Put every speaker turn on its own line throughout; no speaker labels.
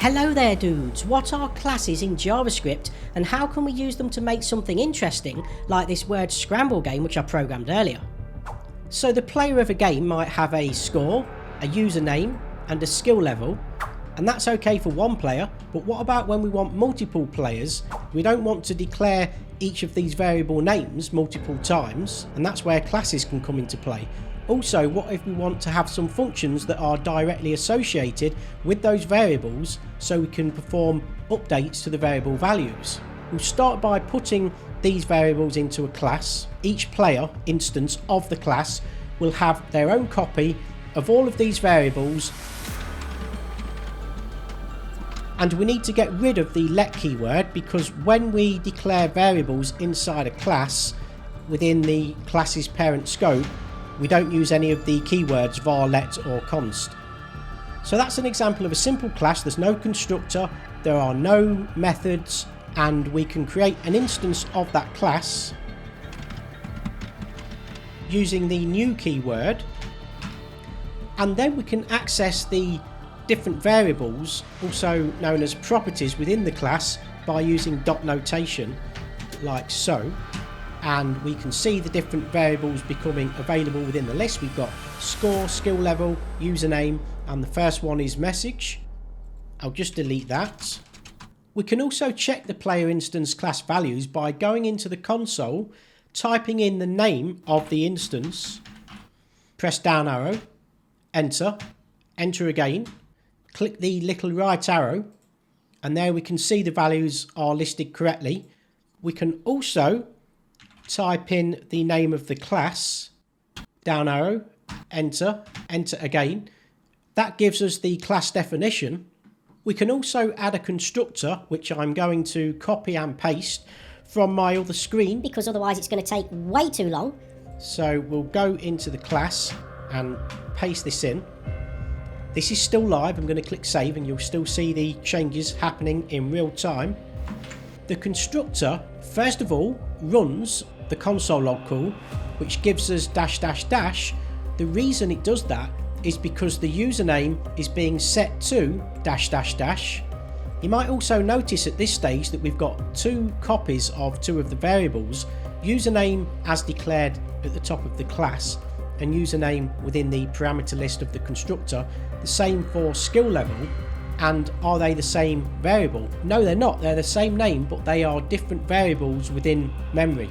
Hello there dudes, what are classes in JavaScript and how can we use them to make something interesting like this word scramble game which I programmed earlier? So the player of a game might have a score, a username and a skill level, and that's okay for one player, but what about when we want multiple players? We don't want to declare each of these variable names multiple times, and that's where classes can come into play. Also, what if we want to have some functions that are directly associated with those variables so we can perform updates to the variable values? We'll start by putting these variables into a class. Each player instance of the class will have their own copy of all of these variables, and we need to get rid of the let keyword because when we declare variables inside a class within the class's parent scope, we don't use any of the keywords var, let or const. So that's an example of a simple class. There's no constructor, there are no methods, and we can create an instance of that class using the new keyword, and then we can access the different variables, also known as properties, within the class by using dot notation like so. And we can see the different variables becoming available within the list. We've got score, skill level, username, and the first one is message. I'll just delete that. We can also check the player instance class values by going into the console, typing in the name of the instance, press down arrow, enter, enter again, click the little right arrow, and there we can see the values are listed correctly. We can also type in the name of the class, down arrow, enter, enter again. That gives us the class definition. We can also add a constructor, which I'm going to copy and paste from my other screen
because otherwise it's going to take way too long.
So we'll go into the class and paste this in. This is still live. I'm going to click save and you'll still see the changes happening in real time. The constructor first of all runs the console log call, which gives us dash dash dash. The reason it does that is because the username is being set to dash dash dash. You might also notice at this stage that we've got two copies of two of the variables, username as declared at the top of the class and username within the parameter list of the constructor. The same for skill level. And are they the same variable? No, they're not. They're the same name, but they are different variables within memory.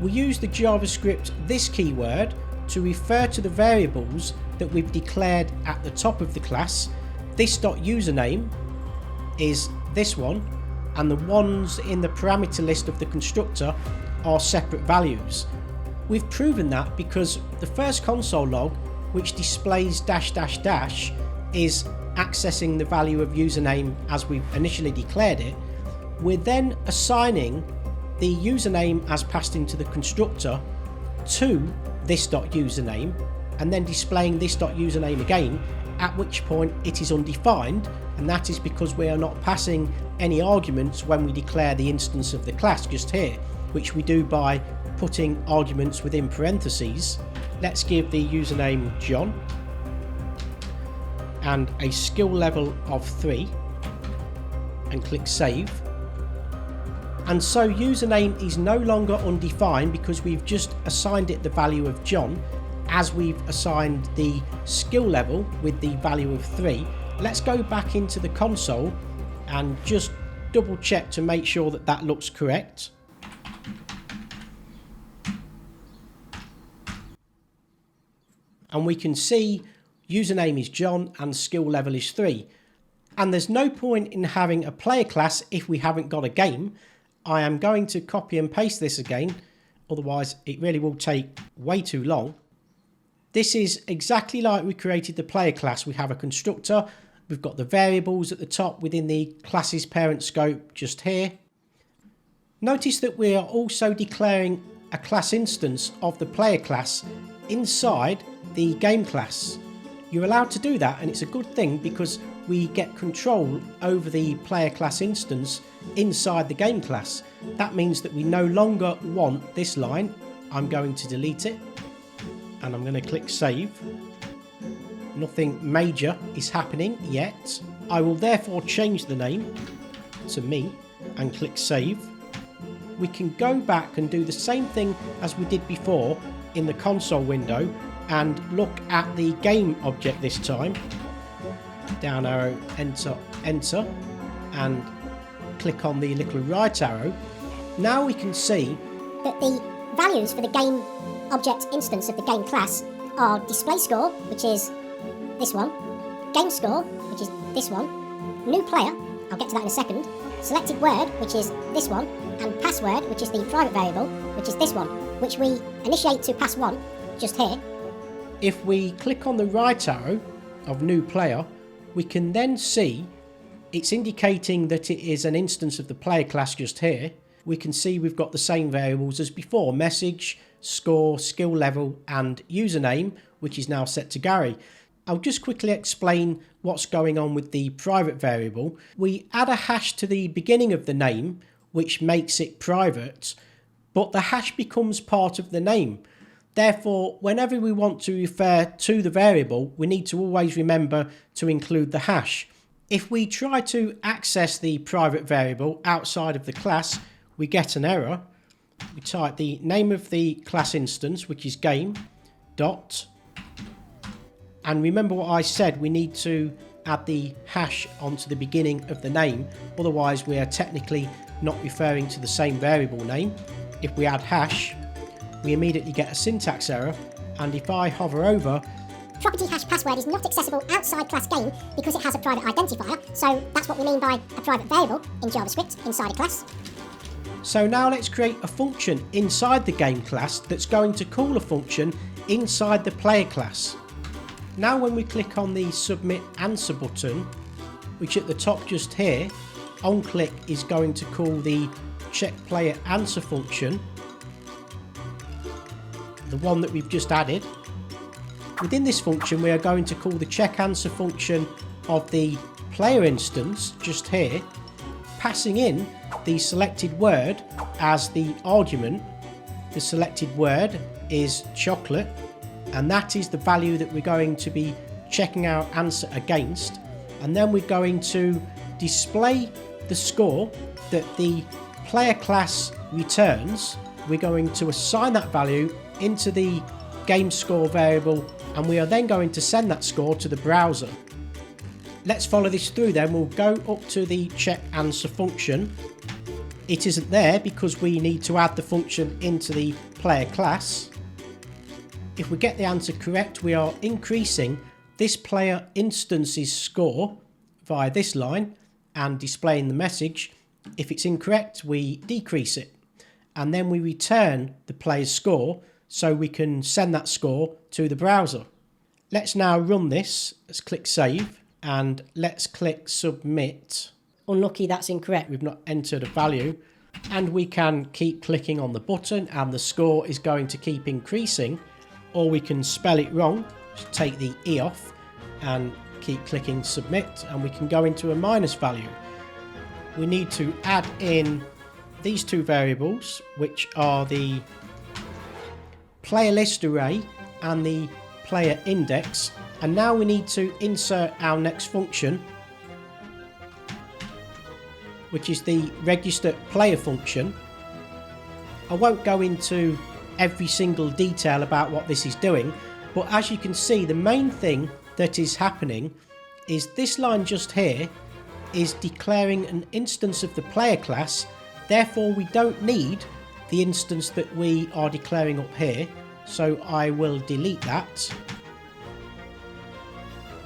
We use the JavaScript this keyword to refer to the variables that we've declared at the top of the class. This.username is this one, and the ones in the parameter list of the constructor are separate values. We've proven that because the first console log, which displays dash dash dash, is accessing the value of username as we initially declared it. We're then assigning the username as passed into the constructor to this.username and then displaying this.username again, at which point it is undefined, and that is because we are not passing any arguments when we declare the instance of the class just here, which we do by putting arguments within parentheses. Let's give the username John and a skill level of 3 and click save. And so username is no longer undefined because we've just assigned it the value of John as we've assigned the skill level with the value of 3. Let's go back into the console and just double check to make sure that that looks correct. And we can see username is John and skill level is 3. And there's no point in having a player class if we haven't got a game. I am going to copy and paste this again, otherwise it really will take way too long. This is exactly like we created the player class. We have a constructor, we've got the variables at the top within the class's parent scope just here. Notice that we are also declaring a class instance of the player class inside the game class. You're allowed to do that, and it's a good thing because we get control over the player class instance inside the game class. That means that we no longer want this line. I'm going to delete it and I'm going to click save. Nothing major is happening yet. I will therefore change the name to me and click save. We can go back and do the same thing as we did before in the console window and look at the game object this time. Down arrow, enter, enter, and click on the little right arrow. Now we can see
that the values for the game object instance of the game class are display score, which is this one, game score, which is this one, new player, I'll get to that in a second, selected word, which is this one, and password, which is the private variable, which is this one, which we initiate to pass 1 just here.
If we click on the right arrow of new player, we can then see it's indicating that it is an instance of the player class just here. We can see we've got the same variables as before: message, score, skill level, and username, which is now set to Gary. I'll just quickly explain what's going on with the private variable. We add a hash to the beginning of the name, which makes it private, but the hash becomes part of the name. Therefore, whenever we want to refer to the variable, we need to always remember to include the hash. If we try to access the private variable outside of the class, we get an error. We type the name of the class instance, which is game, dot, and remember what I said, we need to add the hash onto the beginning of the name, otherwise we are technically not referring to the same variable name. If we add hash, we immediately get a syntax error, and if I hover over,
property hash password is not accessible outside class game because it has a private identifier, so that's what we mean by a private variable in JavaScript inside a class.
So now let's create a function inside the game class that's going to call a function inside the player class. Now when we click on the submit answer button, which at the top just here, onClick is going to call the check player answer function, the one that we've just added. Within this function we are going to call the check answer function of the player instance just here, passing in the selected word as the argument. The selected word is chocolate, and that is the value that we're going to be checking our answer against. And then we're going to display the score that the player class returns. We're going to assign that value into the game score variable, and we are then going to send that score to the browser. Let's follow this through then. We'll go up to the check answer function. It isn't there because we need to add the function into the player class. If we get the answer correct, we are increasing this player instance's score via this line and displaying the message. If it's incorrect, we decrease it, and then we return the player's score so we can send that score to the browser. Let's now run this. Let's click save and let's click submit. Unlucky, that's incorrect. We've not entered a value, and we can keep clicking on the button and the score is going to keep increasing, or we can spell it wrong, just take the E off and keep clicking submit, and we can go into a minus value. We need to add in these two variables, which are the player list array and the player index, and now we need to insert our next function, which is the register player function. I won't go into every single detail about what this is doing, but as you can see, the main thing that is happening is this line just here is declaring an instance of the player class. Therefore we don't need the instance that we are declaring up here, so I will delete that.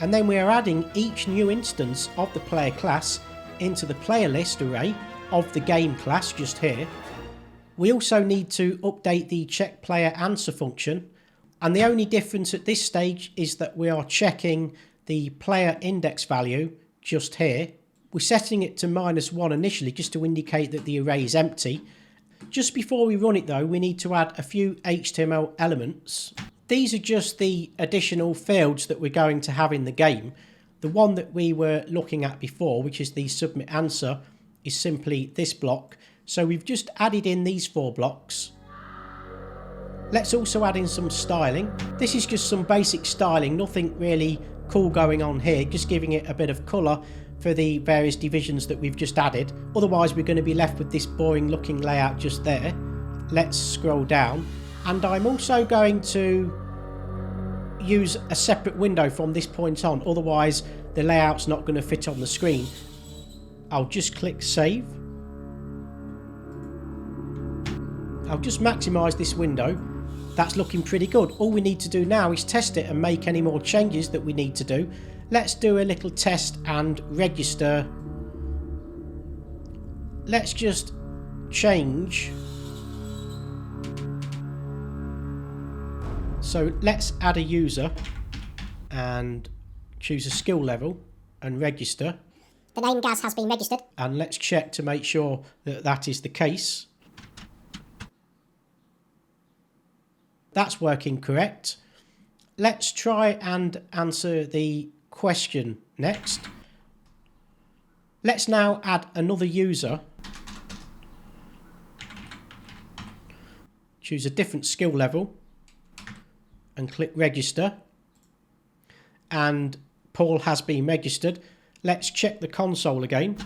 And then we are adding each new instance of the player class into the player list array of the game class just here. We also need to update the check player answer function, and the only difference at this stage is that we are checking the player index value just here. We're setting it to -1 initially just to indicate that the array is empty. Just before we run it though, we need to add a few HTML elements. These are just the additional fields that we're going to have in the game. The one that we were looking at before, which is the submit answer, is simply this block. So we've just added in these 4 blocks. Let's also add in some styling. This is just some basic styling, nothing really cool going on here, just giving it a bit of colour for the various divisions that we've just added. Otherwise we're going to be left with this boring looking layout just there. Let's scroll down, and I'm also going to use a separate window from this point on, otherwise the layout's not going to fit on the screen. I'll just click save. I'll just maximise this window. That's looking pretty good. All we need to do now is test it and make any more changes that we need to do. Let's do a little test and register. Let's just change. So let's add a user and choose a skill level and register.
The name Gaz has been registered.
And let's check to make sure that that is the case. That's working correct. Let's try and answer the question next. Let's now add another user. Choose a different skill level and click register. And Paul has been registered. Let's check the console again.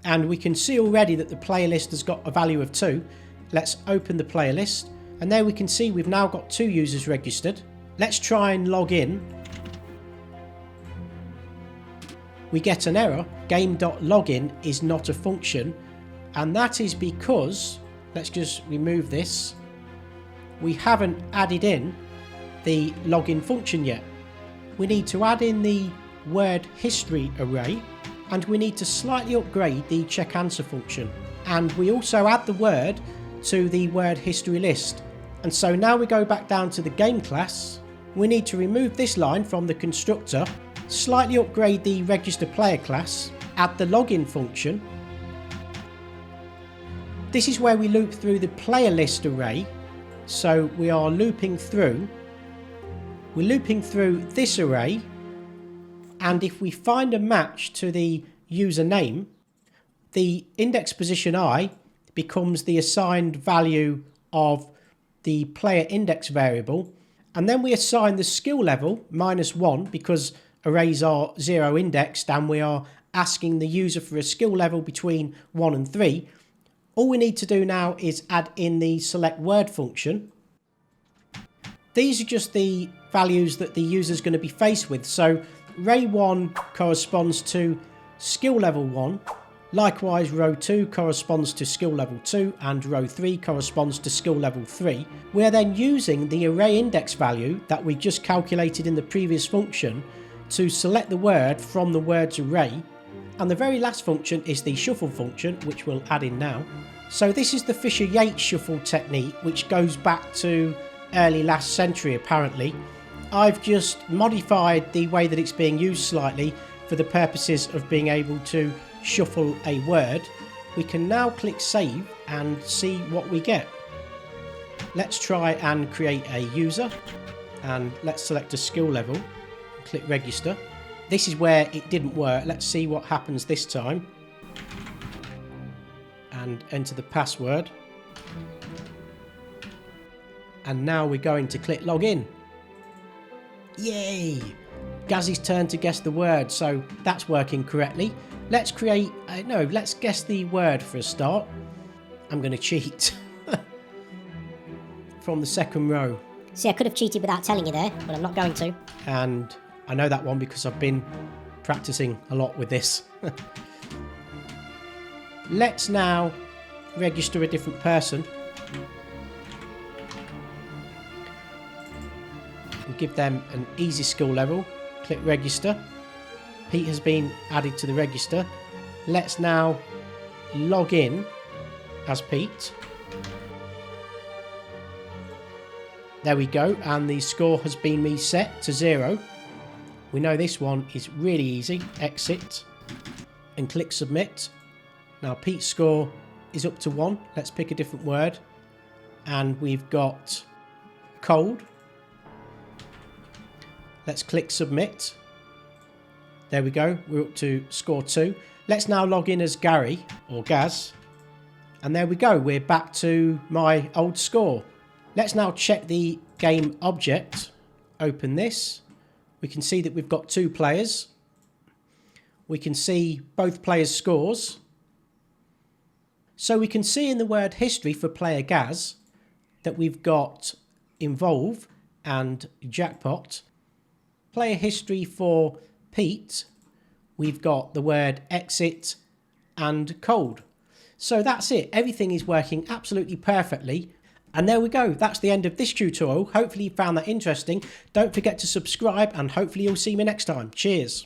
And we can see already that the player list has got a value of 2. Let's open the player list, and there we can see we've now got 2 users registered. Let's try and log in. We get an error. Game.login is not a function, and that is because, let's just remove this, we haven't added in the login function yet. We need to add in the word history array, and we need to slightly upgrade the check answer function. And we also add the word to the word history list. And so now we go back down to the game class. We need to remove this line from the constructor, slightly upgrade the register player class, add the login function. This is where we loop through the player list array. So we are looping through. We're looping through this array. And if we find a match to the username, the index position I becomes the assigned value of the player index variable. And then we assign the skill level -1 because arrays are 0 indexed and we are asking the user for a skill level between 1 and 3. All we need to do now is add in the select word function. These are just the values that the user is going to be faced with. So Array 1 corresponds to skill level 1, likewise row 2 corresponds to skill level 2, and row 3 corresponds to skill level 3. We are then using the array index value that we just calculated in the previous function to select the word from the words array, and the very last function is the shuffle function, which we'll add in now. So this is the Fisher-Yates shuffle technique, which goes back to early last century apparently. I've just modified the way that it's being used slightly for the purposes of being able to shuffle a word. We can now click save and see what we get. Let's try and create a user, and let's select a skill level, click register. This is where it didn't work. Let's see what happens this time. And enter the password. And now we're going to click login. Yay! Gazzy's turn to guess the word, so that's working correctly. Let's create, let's guess the word for a start. I'm going to cheat. From the second row.
See, I could have cheated without telling you there, but I'm not going to.
And I know that one because I've been practicing a lot with this. Let's now register a different person. And give them an easy skill level. Click register. Pete has been added to the register. Let's now log in as Pete. There we go, and the score has been reset to 0. We know this one is really easy. Exit and click submit. Now Pete's score is up to 1. Let's pick a different word. And we've got cold. Let's click submit. There we go, we're up to score 2. Let's now log in as Gary or Gaz. And there we go, we're back to my old score. Let's now check the game object. Open this. We can see that we've got 2 players. We can see both players' scores. So we can see in the word history for player Gaz that we've got involve and jackpot. Player history for Pete, we've got the word exit and cold. So that's it. Everything is working absolutely perfectly. And there we go. That's the end of this tutorial. Hopefully you found that interesting. Don't forget to subscribe and hopefully you'll see me next time. Cheers.